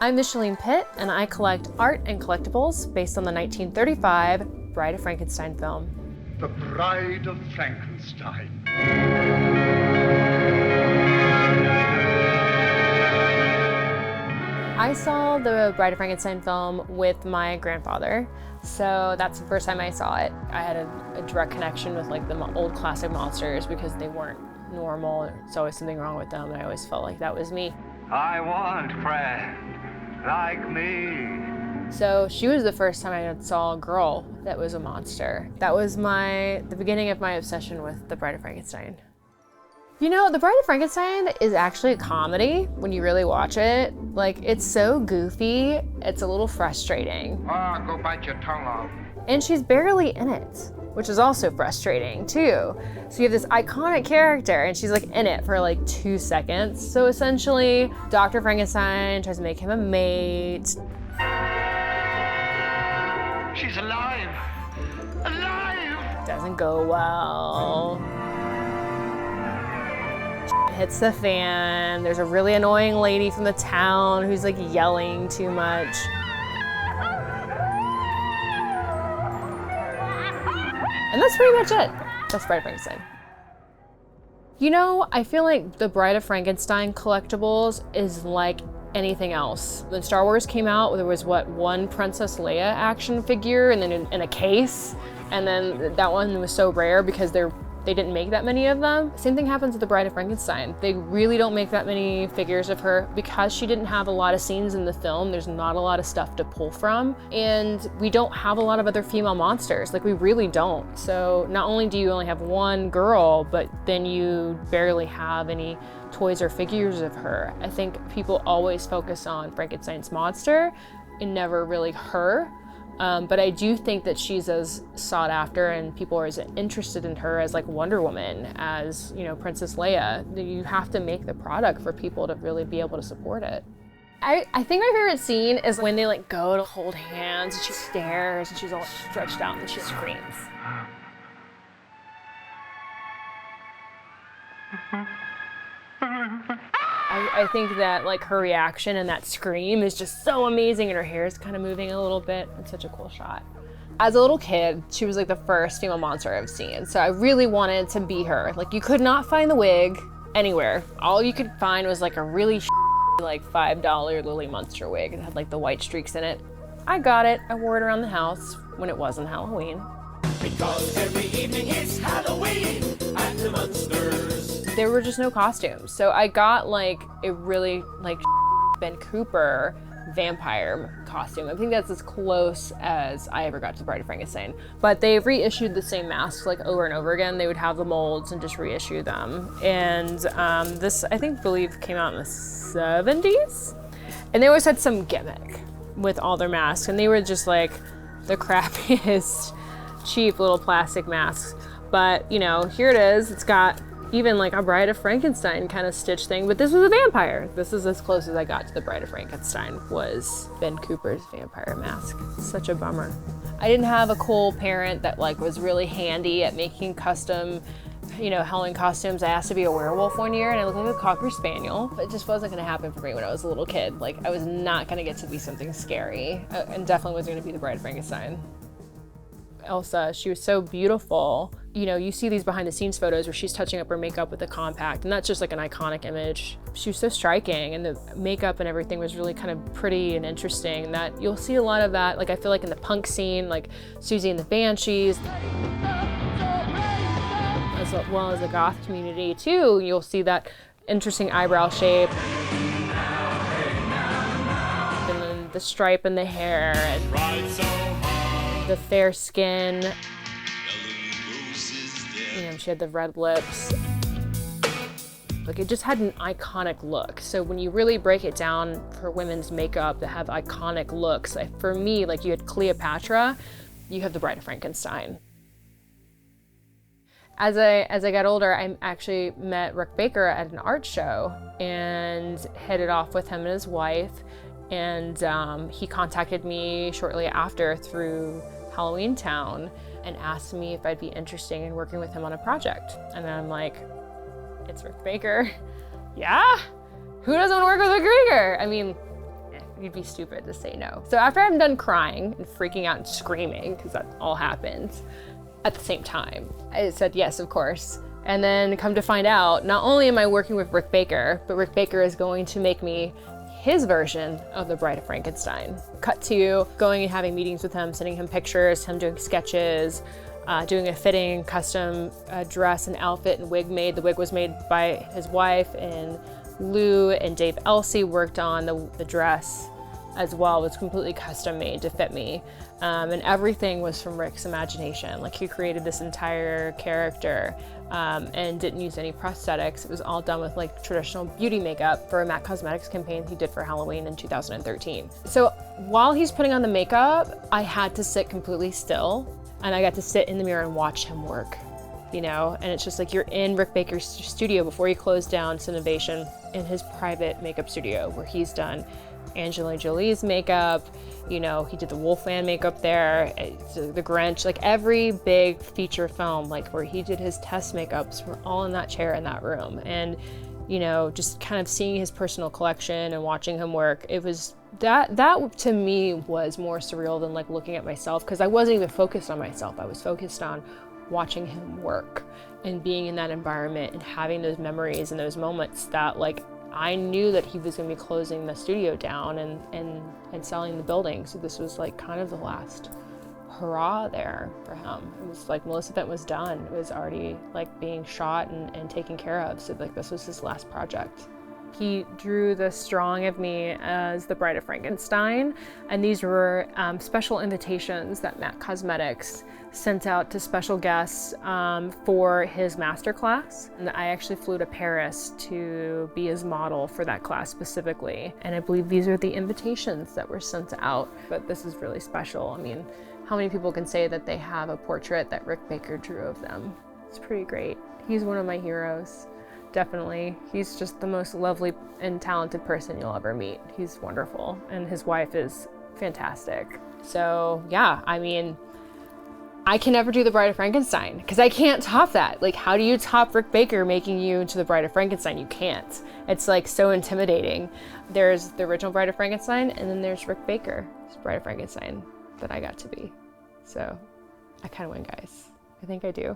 I'm Micheline Pitt, and I collect art and collectibles based on the 1935 Bride of Frankenstein film. The Bride of Frankenstein. I saw the Bride of Frankenstein film with my grandfather, so that's the first time I saw it. I had a direct connection with like the old classic monsters because they weren't normal. There's always something wrong with them, and I always felt like that was me. I want friend like me. So she was the first time I saw a girl that was a monster. That was the beginning of my obsession with the Bride of Frankenstein. You know, the Bride of Frankenstein is actually a comedy when you really watch it. Like, it's so goofy, it's a little frustrating. Oh, go bite your tongue off. And she's barely in it, which is also frustrating too. So you have this iconic character and she's like in it for like 2 seconds. So essentially, Dr. Frankenstein tries to make him a mate. She's alive! Alive! Doesn't go well. Hits the fan. There's a really annoying lady from the town who's like yelling too much. And that's pretty much it. That's Bride of Frankenstein. You know, I feel like the Bride of Frankenstein collectibles is like anything else. When Star Wars came out, there was one Princess Leia action figure and then in a case. And then that one was so rare because they didn't make that many of them. Same thing happens with the Bride of Frankenstein. They really don't make that many figures of her because she didn't have a lot of scenes in the film. There's not a lot of stuff to pull from. And we don't have a lot of other female monsters. Like, we really don't. So not only do you only have one girl, but then you barely have any toys or figures of her. I think people always focus on Frankenstein's monster and never really her. But I do think that she's as sought after and people are as interested in her as like Wonder Woman, as, you know, Princess Leia. You have to make the product for people to really be able to support it. I think my favorite scene is when they like go to hold hands and she stares and she's all stretched out and she screams. I think that like her reaction and that scream is just so amazing, and her hair is kind of moving a little bit. It's such a cool shot. As a little kid, she was like the first female monster I've seen, so I really wanted to be her. Like, you could not find the wig anywhere. All you could find was like a really like $5 Lily Munster wig. It had like the white streaks in it. I got it. I wore it around the house when it wasn't Halloween. Because every evening is Halloween at the Munsters. There were just no costumes. So I got like a really like Ben Cooper vampire costume. I think that's as close as I ever got to Bride of Frankenstein. But they reissued the same masks like over and over again. They would have the molds and just reissue them. And this, I believe came out in the 70s. And they always had some gimmick with all their masks. And they were just like the crappiest, cheap little plastic masks. But, you know, here it is. It's got even like a Bride of Frankenstein kind of stitch thing, but this was a vampire. This is as close as I got to the Bride of Frankenstein, was Ben Cooper's vampire mask. Such a bummer. I didn't have a cool parent that like was really handy at making custom, you know, Halloween costumes. I asked to be a werewolf one year and I looked like a Cocker Spaniel. It just wasn't gonna happen for me when I was a little kid. Like, I was not gonna get to be something scary, and definitely wasn't gonna be the Bride of Frankenstein. Elsa, she was so beautiful. You know, you see these behind the scenes photos where she's touching up her makeup with a compact, and that's just like an iconic image. She was so striking, and the makeup and everything was really kind of pretty and interesting. That you'll see a lot of that, like I feel like in the punk scene, like Susie and the Banshees, as well as the goth community too. You'll see that interesting eyebrow shape, and then the stripe in the hair, and the fair skin. You know, she had the red lips. Like, it just had an iconic look. So when you really break it down for women's makeup that have iconic looks, like for me, like you had Cleopatra, you have the Bride of Frankenstein. As I got older, I actually met Rick Baker at an art show and hit it off with him and his wife. And he contacted me shortly after through Halloween Town and asked me if I'd be interested in working with him on a project. And I'm like, it's Rick Baker. Yeah? Who doesn't want to work with Rick Baker? I mean, you'd be stupid to say no. So after I'm done crying and freaking out and screaming, because that all happens at the same time, I said yes, of course. And then come to find out, not only am I working with Rick Baker, but Rick Baker is going to make me his version of the Bride of Frankenstein. Cut to going and having meetings with him, sending him pictures, him doing sketches, doing a fitting custom dress and outfit and wig made. The wig was made by his wife, and Lou and Dave Elsey worked on the dress as well. It was completely custom made to fit me. And everything was from Rick's imagination. Like, he created this entire character and didn't use any prosthetics. It was all done with like traditional beauty makeup for a MAC Cosmetics campaign he did for Halloween in 2013. So while he's putting on the makeup, I had to sit completely still, and I got to sit in the mirror and watch him work, you know? And it's just like, you're in Rick Baker's studio before he closed down Cinovation, in his private makeup studio, where he's done Angelina Jolie's makeup, you know, he did the Wolfman makeup there, the Grinch, like every big feature film, like where he did his test makeups, were all in that chair in that room. And, you know, just kind of seeing his personal collection and watching him work, it was, that to me was more surreal than like looking at myself, because I wasn't even focused on myself. I was focused on watching him work and being in that environment and having those memories and those moments that, like, I knew that he was going to be closing the studio down and selling the building. So this was like kind of the last hurrah there for him. It was like Maleficent was done. It was already like being shot and taken care of. So like this was his last project. He drew the drawing of me as the Bride of Frankenstein, and these were special invitations that MAC Cosmetics sent out to special guests for his masterclass. And I actually flew to Paris to be his model for that class specifically. And I believe these are the invitations that were sent out. But this is really special. I mean, how many people can say that they have a portrait that Rick Baker drew of them? It's pretty great. He's one of my heroes. Definitely. He's just the most lovely and talented person you'll ever meet. He's wonderful. And his wife is fantastic. So yeah, I mean, I can never do the Bride of Frankenstein because I can't top that. Like, how do you top Rick Baker making you into the Bride of Frankenstein? You can't. It's like so intimidating. There's the original Bride of Frankenstein, and then there's Rick Baker's Bride of Frankenstein that I got to be. So I kind of win, guys. I think I do.